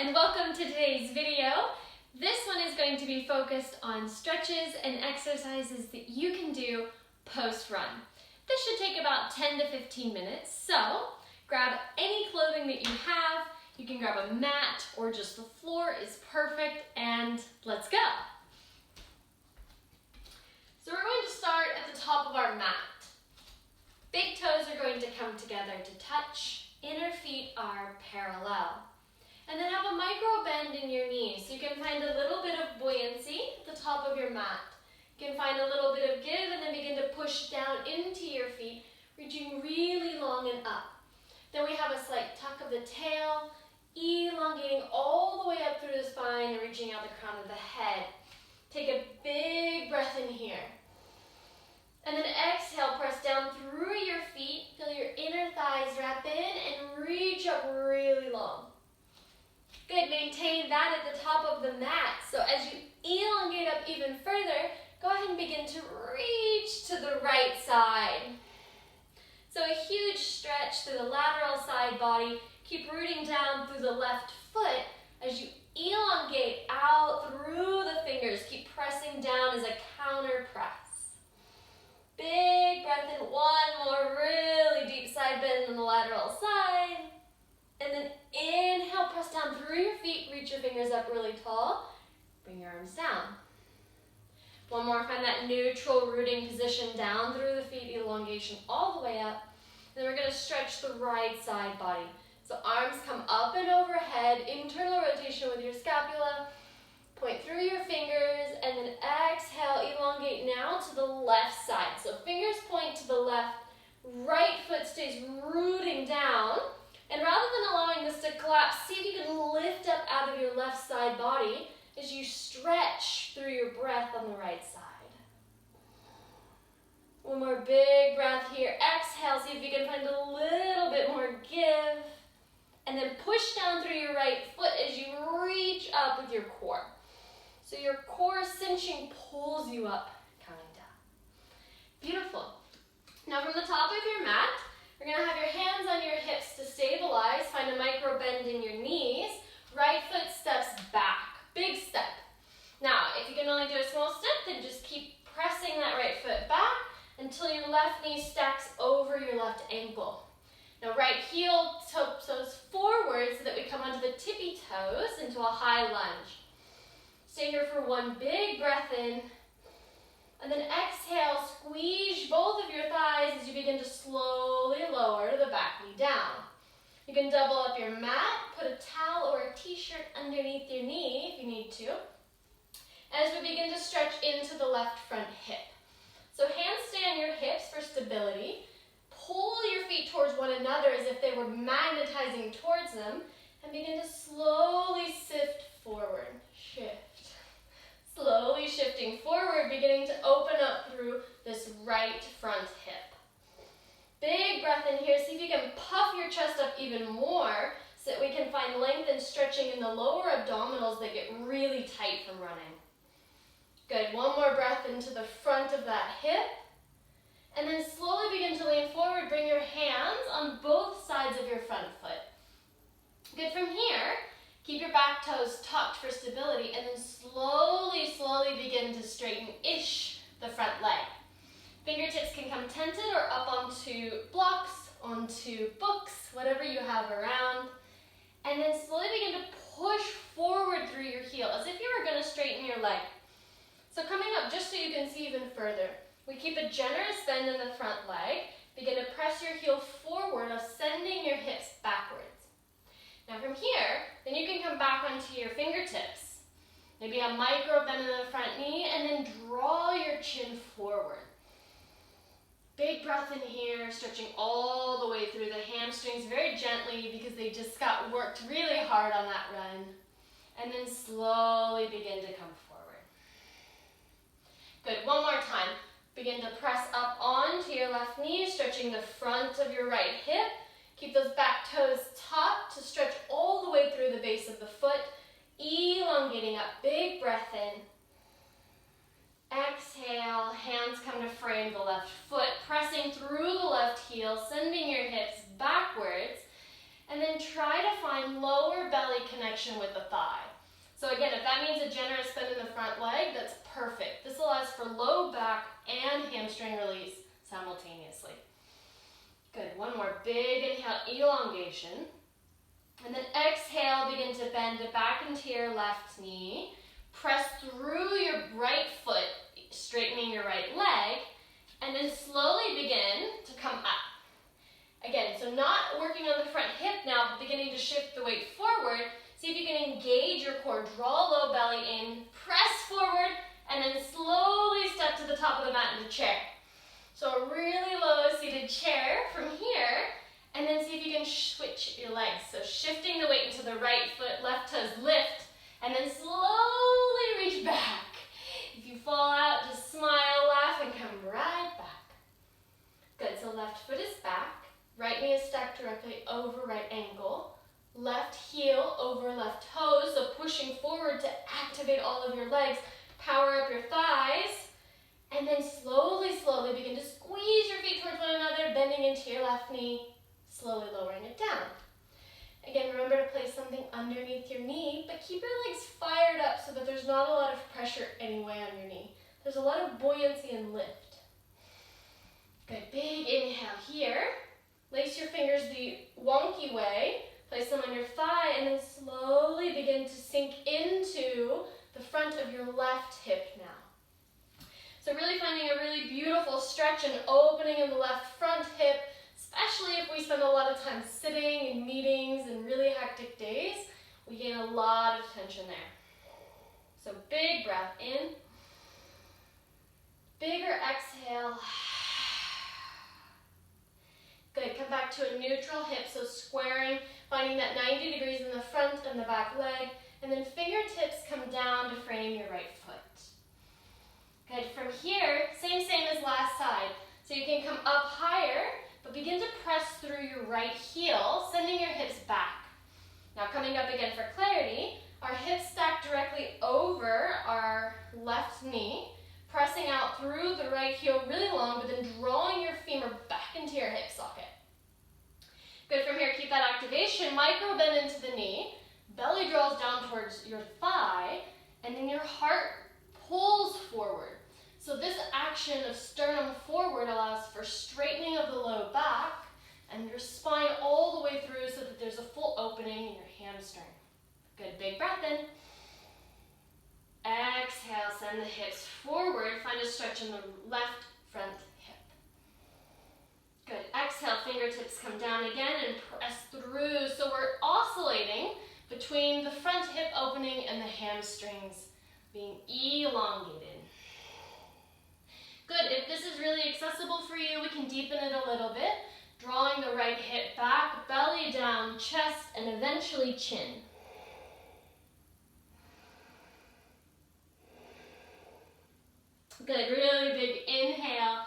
and welcome to today's video. This one is going to be focused on stretches and exercises that you can do post-run. This should take about 10 to 15 minutes, so grab any clothing that you have. You can grab a mat or just the floor is perfect, and let's go. So we're going to start at the top of our mat. Big toes are going to come together to touch. Inner feet are parallel. And then have a micro bend in your knees. So you can find a little bit of buoyancy at the top of your mat. You can find a little bit of give and then begin to push down into your feet, reaching really long and up. Then we have a slight tuck of the tail, elongating all the way up through the spine and reaching out the crown of the head. Take a big breath in here. And then exhale, press down through your feet, feel your inner thighs wrap in and reach up really long. Good, maintain that at the top of the mat. So as you elongate up even further, go ahead and begin to reach to the right side. So a huge stretch through the lateral side body. Keep rooting down through the left foot as you elongate out through the fingers. Keep pressing down as a counter press. Big breath in, one more really deep side bend on the lateral side. And then inhale, press down through your feet, reach your fingers up really tall. Bring your arms down. One more, find that neutral rooting position down through the feet, elongation all the way up. And then we're going to stretch the right side body. So arms come up and overhead, internal rotation with your scapula. Point through your fingers and then exhale, elongate now to the left side. So fingers point to the left, right foot stays rooting down. And rather than allowing this to collapse, see if you can lift up out of your left side body as you stretch through your breath on the right side. One more big breath here. Exhale, see if you can find a little bit more give. And then push down through your right foot as you reach up with your core. So your core cinching pulls you up, counting down. Beautiful. Now from the top of your mat, we're going to have your hands on your hips to stabilize. Find a micro bend in your knees. Right foot steps back. Big step. Now, if you can only do a small step, then just keep pressing that right foot back until your left knee stacks over your left ankle. Now, right heel toes forward so that we come onto the tippy toes into a high lunge. Stay here for one big breath in. And then exhale, squeeze both of your thighs as you begin to slowly lower the back knee down. You can double up your mat, put a towel or a t-shirt underneath your knee if you need to. As we begin to stretch into the left front hip. So hands stay on your hips for stability. Pull your feet towards one another as if they were magnetizing towards them. And begin to slowly sift forward. Shift. Slowly shifting forward, beginning to open up through this right front hip. Big breath in here. See if you can puff your chest up even more so that we can find length and stretching in the lower abdominals that get really tight from running. Good. One more breath into the front of that hip. And then slowly begin to lean forward. Bring your hands on both sides of your front foot. Good. From here, keep your back toes tucked for stability and then slowly begin to straighten-ish the front leg. Fingertips can come tented or up onto blocks, onto books, whatever you have around. And then slowly begin to push forward through your heel as if you were going to straighten your leg. So coming up just so you can see even further. We keep a generous bend in the front leg. Begin to press your heel forward, ascending your hips backwards. Now from here, then you can come back onto your fingertips. Maybe a micro bend in the front knee and then draw your chin forward. Big breath in here, stretching all the way through the hamstrings very gently because they just got worked really hard on that run. And then slowly begin to come forward. Good, one more time. Begin to press up onto your left knee, stretching the front of your right hip. Keep those back toes tucked to stretch all the way through the base of the foot, elongating up. Big breath in. Exhale, hands come to frame the left foot, pressing through the left heel, sending your hips backwards, and then try to find find lower belly connection with the thigh. So again, if that means a generous bend in the front leg, that's perfect. This allows for low back and hamstring release simultaneously. Good, one more big inhale, elongation. And then exhale, begin to bend it back into your left knee. Press through your right foot, straightening your right leg, and then slowly begin to come up. Again, so not working on the front hip now, but beginning to shift the weight forward. See if you can engage your core, draw low belly in, press forward, and then slowly step to the top of the mat into chair. So a really low seated chair from here, and then see if you can switch your legs. So shifting the weight into the right foot, left toes lift, and then slowly reach back. If you fall out, just smile, laugh, and come right back. Good, so left foot is back. Right knee is stacked directly over right ankle. Left heel over left toes, so pushing forward to activate all of your legs. Power up your thighs. And then slowly, slowly begin to squeeze your feet towards one another, bending into your left knee, slowly lowering it down. Again, remember to place something underneath your knee, but keep your legs fired up so that there's not a lot of pressure anyway on your knee. There's a lot of buoyancy and lift. Good, big inhale here. Lace your fingers the wonky way, place them on your thigh, and then slowly begin to sink into the front of your left hip now. So really finding a really beautiful stretch and opening in the left front hip, especially if we spend a lot of time sitting in meetings and really hectic days, we gain a lot of tension there. So big breath in, bigger exhale. Good, come back to a neutral hip, so squaring, finding that 90 degrees in the front and the back leg, and then fingertips come down to frame your right foot. Good, from here, same as last side. So you can come up higher, but begin to press through your right heel, sending your hips back. Now coming up again for clarity, our hips stack directly over our left knee, pressing out through the right heel really long, but then drawing your femur back into your hip socket. Good, from here, keep that activation, micro bend into the knee, belly draws down towards your thigh, and then your heart pulls forward. So this action of sternum forward allows for straightening of the low back and your spine all the way through so that there's a full opening in your hamstring. Good, big breath in. Exhale, send the hips forward. Find a stretch in the left front hip. Good, exhale, fingertips come down again and press through. So we're oscillating between the front hip opening and the hamstrings being elongated. Good, if this is really accessible for you, we can deepen it a little bit, drawing the right hip back, belly down, chest, and eventually chin. Good, really big inhale.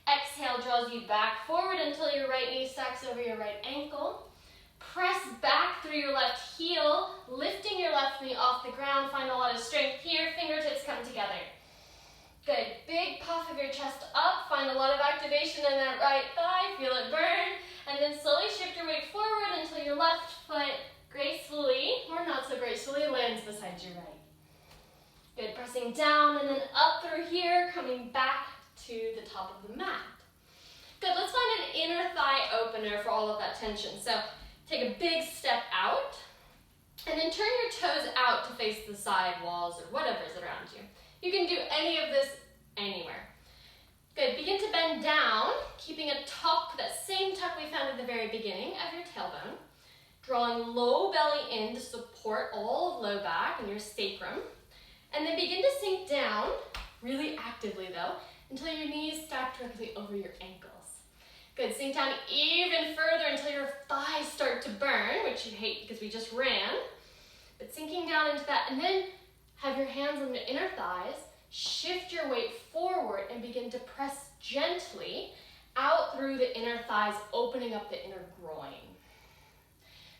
Exhale draws you back forward until your right knee stacks over your right ankle. Press back through your left heel, lifting your left knee off the ground. Find a lot of strength here. Fingertips come together. Good, big puff of your chest up. Find a lot of activation in that right thigh. Feel it burn. And then slowly shift your weight forward until your left foot gracefully, or not so gracefully, lands beside your right. Good, pressing down and then up through here, coming back to the top of the mat. Good, let's find an inner thigh opener for all of that tension. So take a big step out, and then turn your toes out to face the side walls or whatever is around you. You can do any of this anywhere. Good, begin to bend down, keeping a tuck, that same tuck we found at the very beginning of your tailbone. Drawing low belly in to support all of low back and your sacrum. And then begin to sink down, really actively though, until your knees stack directly over your ankles. Good, sink down even further until your thighs start to burn, which you hate because we just ran. But sinking down into that, and then have your hands on the inner thighs, shift your weight forward and begin to press gently out through the inner thighs, opening up the inner groin.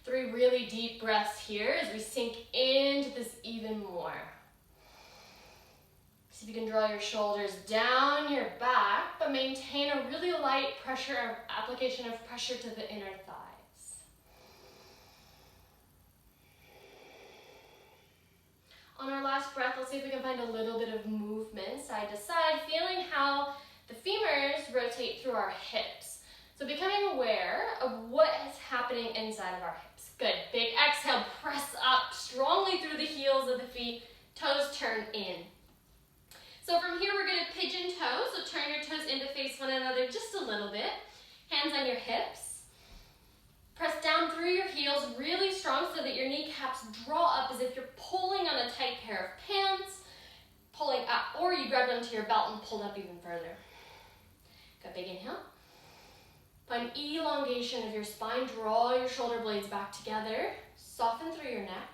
3 really deep breaths here as we sink into this even more. See if you can draw your shoulders down your back, but maintain a really light application of pressure to the inner thighs. see if we can find a little bit of movement side to side, feeling how the femurs rotate through our hips. So becoming aware of what is happening inside of our hips. Good, big exhale, press up strongly through the heels of the feet, toes turn in. So from here we're gonna pigeon toe, so turn your toes in to face one another just a little bit. Hands on your hips. Press down through your heels really strong so that your kneecaps draw up as if you're pulling on a tight pair of pants, pulling up, or you grabbed onto your belt and pulled up even further. Good, big inhale. Find elongation of your spine, draw your shoulder blades back together, soften through your neck,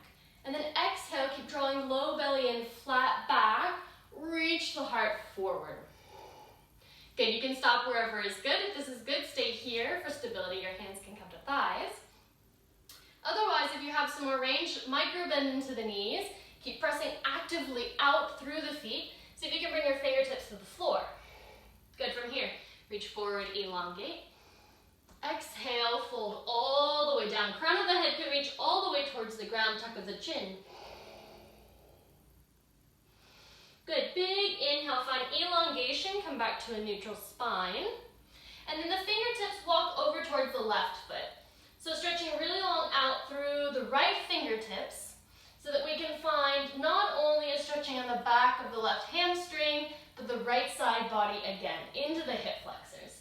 and then exhale, keep drawing low belly in, flat back, reach the heart forward. Good, you can stop wherever is good. If this is good, stay here for stability. Your hands can come to thighs. Otherwise, if you have some more range, micro bend into the knees. Keep pressing actively out through the feet. See if you can bring your fingertips to the floor. Good, from here, reach forward, elongate. Exhale, fold all the way down. Crown of the head can reach all the way towards the ground, tuck of the chin. Good, big inhale, find elongation, come back to a neutral spine. And then the fingertips walk over towards the left foot. So stretching really long out through the right fingertips so that we can find not only a stretching on the back of the left hamstring, but the right side body again, into the hip flexors.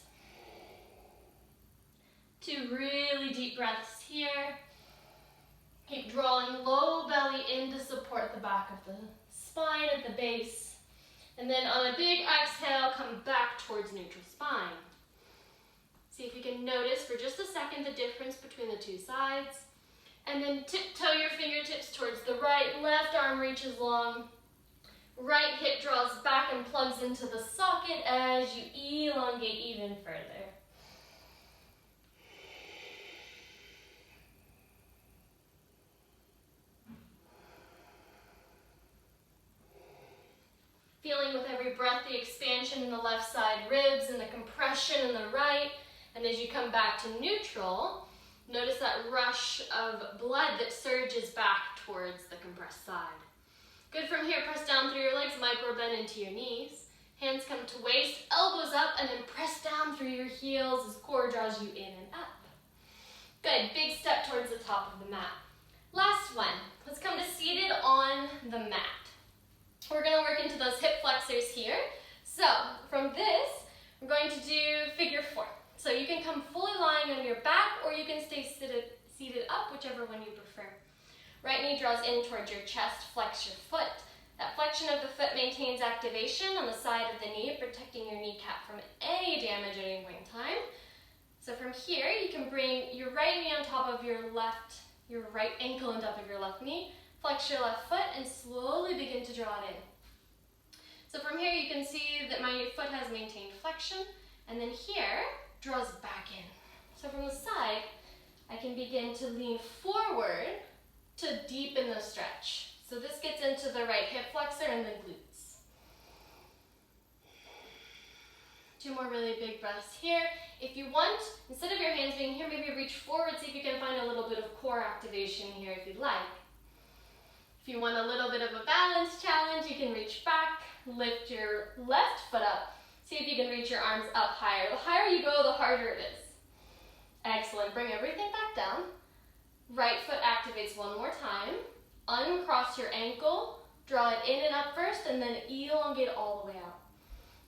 2 really deep breaths here. Keep drawing low belly in to support the back of the spine at the base. And then on a big exhale, come back towards neutral spine. See if you can notice for just a second the difference between the two sides. And then tiptoe your fingertips towards the right, left arm reaches long. Right hip draws back and plugs into the socket as you elongate even further. Feeling with every breath the expansion in the left side ribs and the compression in the right. And as you come back to neutral, notice that rush of blood that surges back towards the compressed side. Good, from here, press down through your legs, micro bend into your knees. Hands come to waist, elbows up, and then press down through your heels as core draws you in and up. Good, big step towards the top of the mat. Last one, let's come to seated on the mat. We're going to work into those hip flexors here. So from this, we're going to do figure 4. So you can come fully lying on your back or you can stay seated up, whichever one you prefer. Right knee draws in towards your chest, flex your foot. That flexion of the foot maintains activation on the side of the knee, protecting your kneecap from any damage at any point in time. So from here, you can bring your right knee on top of your right ankle on top of your left knee. Flex your left foot and slowly begin to draw it in. So from here you can see that my foot has maintained flexion, and then here draws back in. So from the side, I can begin to lean forward to deepen the stretch. So this gets into the right hip flexor and the glutes. 2 more really big breaths here. If you want, instead of your hands being here, maybe reach forward, see if you can find a little bit of core activation here if you'd like. If you want a little bit of a balance challenge, you can reach back, lift your left foot up. See if you can reach your arms up higher. The higher you go, the harder it is. Excellent. Bring everything back down. Right foot activates one more time. Uncross your ankle. Draw it in and up first, and then elongate all the way out.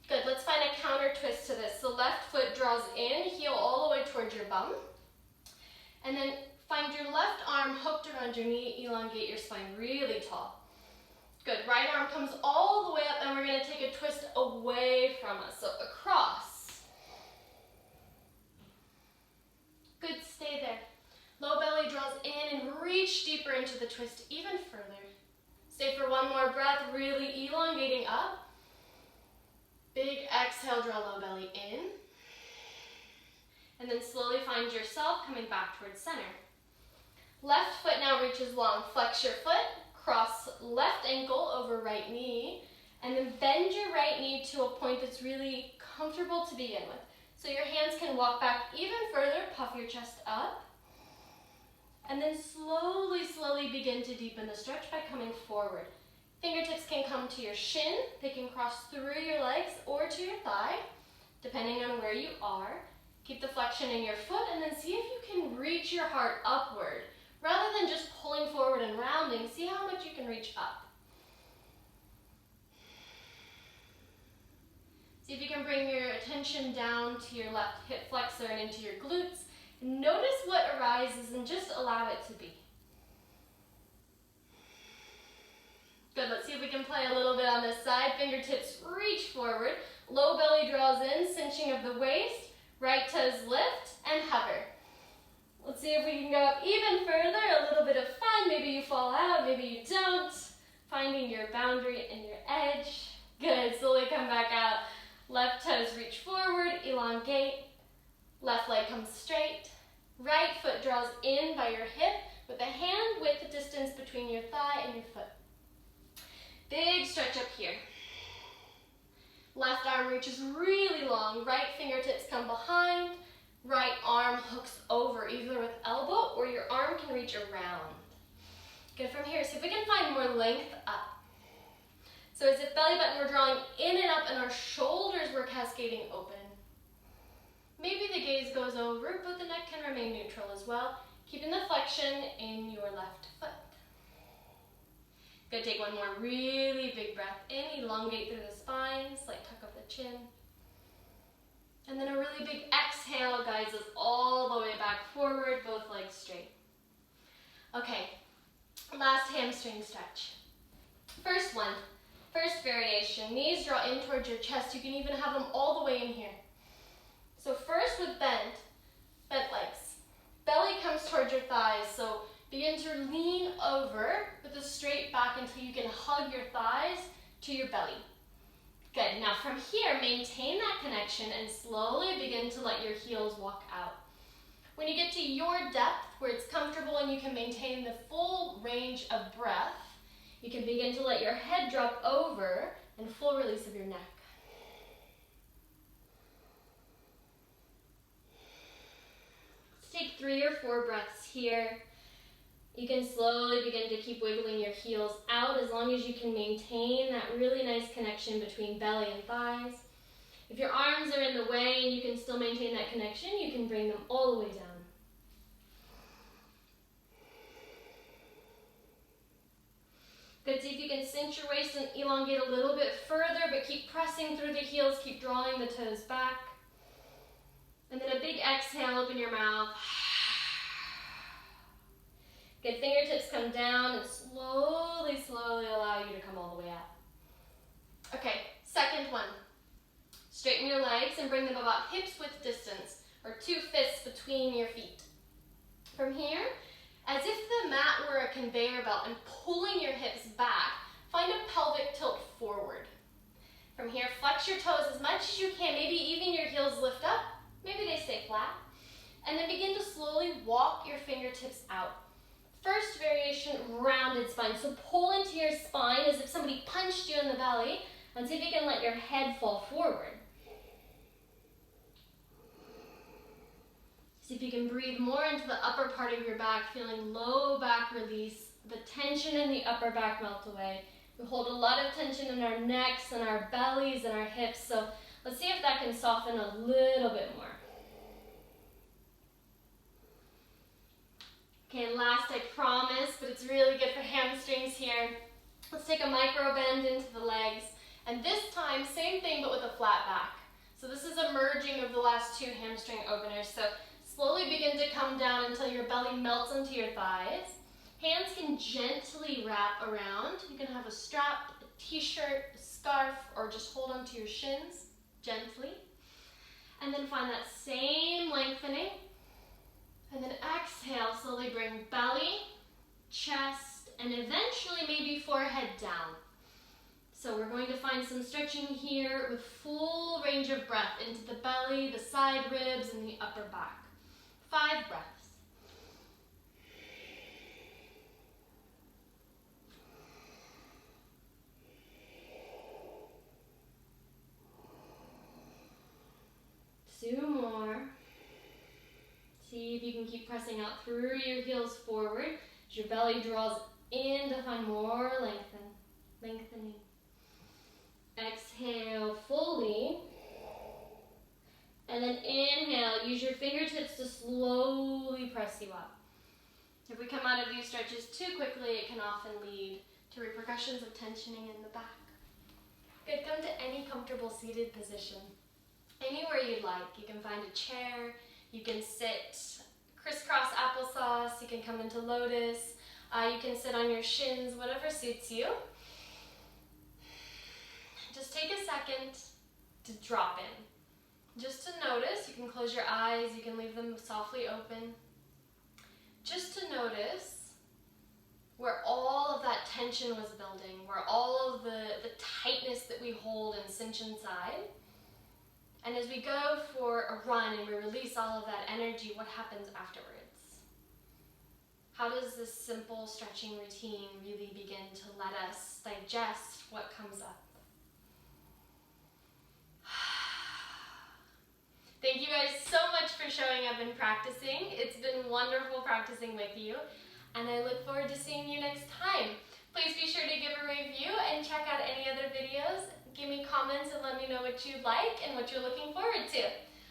Good. Let's find a counter twist to this. The left foot draws in, heel all the way towards your bum. And then find your left arm hooked around your knee, elongate your spine really tall. Good, right arm comes all the way up and we're gonna take a twist away from us, so across. Good, stay there. Low belly draws in and reach deeper into the twist even further. Stay for one more breath, really elongating up. Big exhale, draw low belly in. And then slowly find yourself coming back towards center. Left foot now reaches long. Flex your foot, cross left ankle over right knee, and then bend your right knee to a point that's really comfortable to begin with. So your hands can walk back even further, puff your chest up, and then slowly begin to deepen the stretch by coming forward. Fingertips can come to your shin. They can cross through your legs or to your thigh, depending on where you are. Keep the flexion in your foot and then see if you can reach your heart upward. Rather than just pulling forward and rounding, see how much you can reach up. See if you can bring your attention down to your left hip flexor and into your glutes. And notice what arises and just allow it to be. Good, let's see if we can play a little bit on this side. Fingertips reach forward. Low belly draws in, cinching of the waist. Right toes lift and hover. Let's see if we can go up even further. A little bit of fun. Maybe you fall out, maybe you don't. Finding your boundary and your edge. Good, slowly come back out. Left toes reach forward, elongate. Left leg comes straight. Right foot draws in by your hip with the hand width distance between your thigh and your foot. Big stretch up here. Left arm reaches really long. Right fingertips come behind. Right arm hooks over either with elbow or your arm can reach around. Good, from here, see if we can find more length up. So as if belly button were drawing in and up and our shoulders were cascading open. Maybe the gaze goes over, but the neck can remain neutral as well, keeping the flexion in your left foot. Good, take one more really big breath in, elongate through the spine, slight tuck of the chin. And then a really big exhale guides us all the way back forward, both legs straight. Okay, last hamstring stretch. First one, first variation, knees draw in towards your chest. You can even have them all the way in here. So first with bent legs. Belly comes towards your thighs, so begin to lean over with a straight back until you can hug your thighs to your belly. Good, now from here, maintain that connection and slowly begin to let your heels walk out. When you get to your depth, where it's comfortable and you can maintain the full range of breath, you can begin to let your head drop over and full release of your neck. Let's take 3 or 4 breaths here. You can slowly begin to keep wiggling your heels out as long as you can maintain that really nice connection between belly and thighs. If your arms are in the way and you can still maintain that connection, you can bring them all the way down. Good, see if you can cinch your waist and elongate a little bit further, but keep pressing through the heels, keep drawing the toes back. And then a big exhale, open your mouth. Good, fingertips come down and slowly, slowly allow you to come all the way out. Okay, second one. Straighten your legs and bring them about hips width distance, or 2 fists between your feet. From here, as if the mat were a conveyor belt and pulling your hips back, find a pelvic tilt forward. From here, flex your toes as much as you can, maybe even your heels lift up, maybe they stay flat. And then begin to slowly walk your fingertips out. First variation, rounded spine. So pull into your spine as if somebody punched you in the belly, and see if you can let your head fall forward. See if you can breathe more into the upper part of your back, feeling low back release, the tension in the upper back melt away. We hold a lot of tension in our necks and our bellies and our hips, so let's see if that can soften a little bit more. Okay, last I promise, but it's really good for hamstrings here. Let's take a micro bend into the legs, and this time, same thing but with a flat back. So this is a merging of the last 2 hamstring openers. So slowly begin to come down until your belly melts into your thighs. Hands can gently wrap around. You can have a strap, a t-shirt, a scarf, or just hold onto your shins gently. And then find that same lengthening. And then exhale, slowly bring belly, chest, and eventually maybe forehead down. So we're going to find some stretching here with full range of breath into the belly, the side ribs, and the upper back. 5 breaths. Two more. See if you can keep pressing out through your heels forward as your belly draws in to find more lengthen. lengthening. Exhale fully. And then inhale, use your fingertips to slowly press you up. If we come out of these stretches too quickly, it can often lead to repercussions of tensioning in the back. Good, come to any comfortable seated position. Anywhere you'd like. You can find a chair, you can sit crisscross applesauce, you can come into lotus, you can sit on your shins, whatever suits you. Just take a second to drop in. Just to notice, you can close your eyes, you can leave them softly open. Just to notice where all of that tension was building, where all of the tightness that we hold and cinch inside. And as we go for a run and we release all of that energy, what happens afterwards? How does this simple stretching routine really begin to let us digest what comes up? Thank you guys so much for showing up and practicing. It's been wonderful practicing with you, and I look forward to seeing you next time. Please be sure to give a review and check out any other videos. Give me comments and let me know what you like and what you're looking forward to.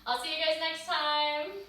I'll see you guys next time.